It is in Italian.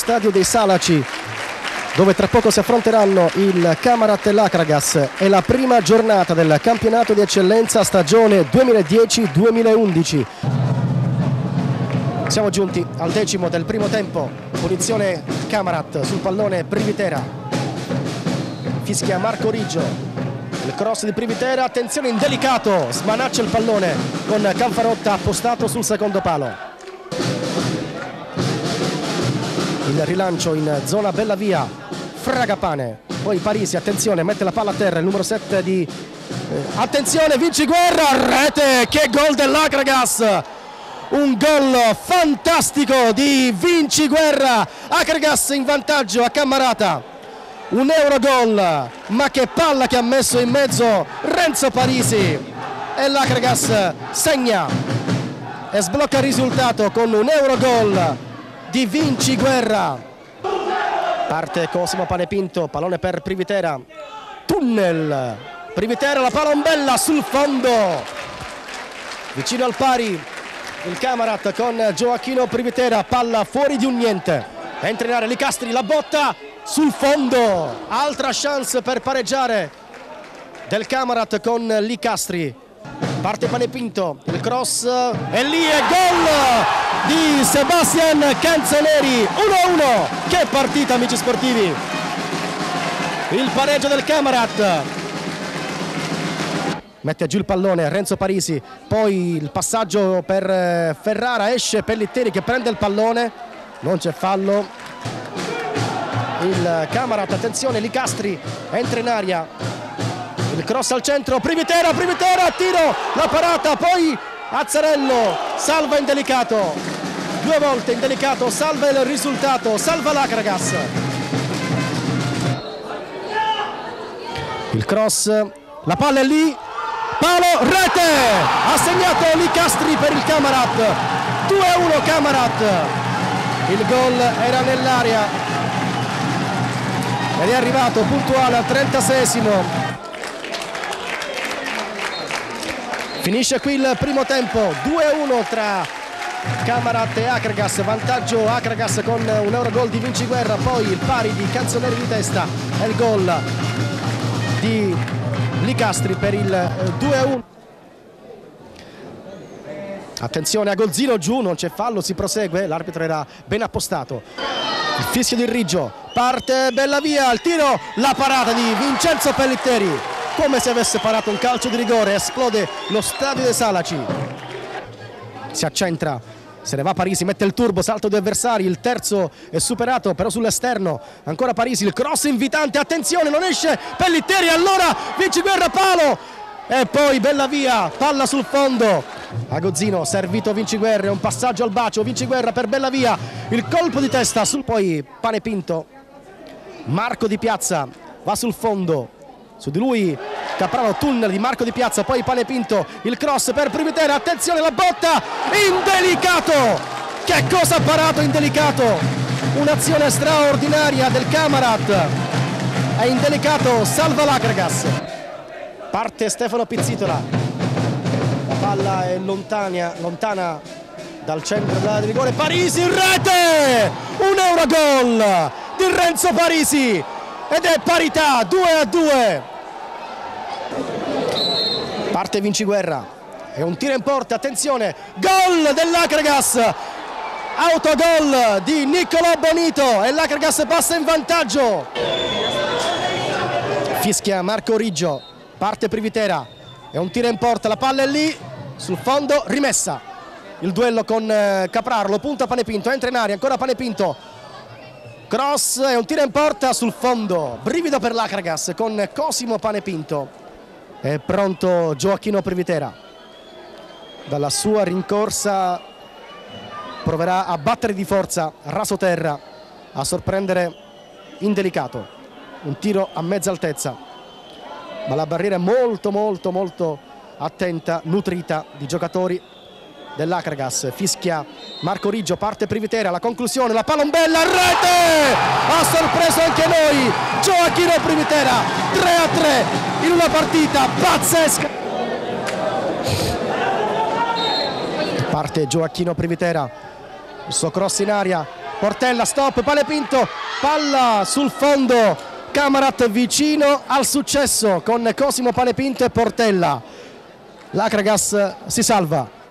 Stadio dei Salaci, dove tra poco si affronteranno il Camarat e l'Akragas. È la prima giornata del campionato di eccellenza stagione 2010-2011. Siamo giunti al decimo del primo tempo. Punizione Camarat sul pallone Privitera. Fischia Marco Riggio. Il cross di Privitera, attenzione, indelicato, smanaccia il pallone con Canfarotta appostato sul secondo palo. Il rilancio in zona Bellavia, Fragapane, poi Parisi, attenzione, mette la palla a terra, il numero 7 di... attenzione, Vinciguerra, rete, che gol dell'Akragas! Un gol fantastico di Vinciguerra, Akragas in vantaggio a Cammarata. Un Eurogol, ma che palla che ha messo in mezzo Renzo Parisi, e l'Akragas segna e sblocca il risultato con un Eurogol di Vinciguerra. Parte Cosimo Panepinto, pallone per Privitera, tunnel, Privitera, la palombella sul fondo, vicino al pari il Camarat con Gioacchino Privitera, palla fuori di un niente, entra in area Licastri, la botta sul fondo, altra chance per pareggiare del Camarat con Licastri. Parte Panepinto, il cross e lì è gol di Sebastian Canzoneri, 1-1. Che partita, amici sportivi! Il pareggio del Camarat. Mette giù il pallone Renzo Parisi, poi il passaggio per Ferrara, esce Pellitteri che prende il pallone, non c'è fallo. Il Camarat, attenzione, Licastri entra in aria. Il cross al centro, Privitera, tiro, la parata, poi Azzarello, salva indelicato, due volte indelicato, salva il risultato, salva l'Akragas. Il cross, la palla è lì, palo, rete, ha segnato Licastri per il Camarat, 2-1 Camarat, il gol era nell'area ed è arrivato puntuale al 36esimo. Finisce qui il primo tempo, 2-1 tra Camarat e Akragas, vantaggio Akragas con un Eurogol di Vinciguerra, poi il pari di Canzoneri di testa e il gol di Licastri per il 2-1. Attenzione a Golzino giù, non c'è fallo, si prosegue, l'arbitro era ben appostato. Il fischio di Riggio, parte Bellavia, il tiro, la parata di Vincenzo Pellitteri. Come se avesse parato un calcio di rigore, esplode lo stadio dei Salaci. Si accentra, se ne va Parisi, mette il turbo, salto due avversari, il terzo è superato però sull'esterno, ancora Parisi, il cross invitante, attenzione, non esce Pellitteri, allora Vinciguerra, palo e poi Bellavia, palla sul fondo. Agozzino, servito Vinciguerra, un passaggio al bacio, Vinciguerra per Bellavia, il colpo di testa, poi Panepinto, Marco Di Piazza va sul fondo. Su di lui Capraro, tunnel di Marco Di Piazza, poi Panepinto, il cross per Privitera, attenzione la botta, indelicato, che cosa ha parato indelicato, un'azione straordinaria del Camarat, è indelicato, salva l'Akragas. Parte Stefano Pizzitola, la palla è lontana dal centro dell'area di rigore, Parisi in rete, un Eurogol di Renzo Parisi ed è parità, 2-2. Parte Vinciguerra, è un tiro in porta, attenzione, gol dell'Akragas, autogol di Niccolò Bonito e l'Akragas passa in vantaggio. Fischia Marco Riggio, parte Privitera, è un tiro in porta, la palla è lì, sul fondo, rimessa. Il duello con Capraro, lo punta Panepinto, entra in aria, ancora Panepinto, cross, è un tiro in porta sul fondo, brivido per l'Akragas con Cosimo Panepinto. È pronto Gioacchino Privitera, dalla sua rincorsa proverà a battere di forza raso terra, a sorprendere indelicato, un tiro a mezza altezza, ma la barriera è molto attenta, nutrita di giocatori dell'Akragas. Fischia Marco Riggio, parte Privitera, la conclusione, la palombella, rete, ha sorpreso anche noi Gioacchino Privitera, 3-3 in una partita pazzesca. Parte Gioacchino Privitera, il suo cross in aria, Portella, stop, Panepinto, palla sul fondo, Camarat vicino al successo con Cosimo Panepinto e Portella. L'Akragas si salva.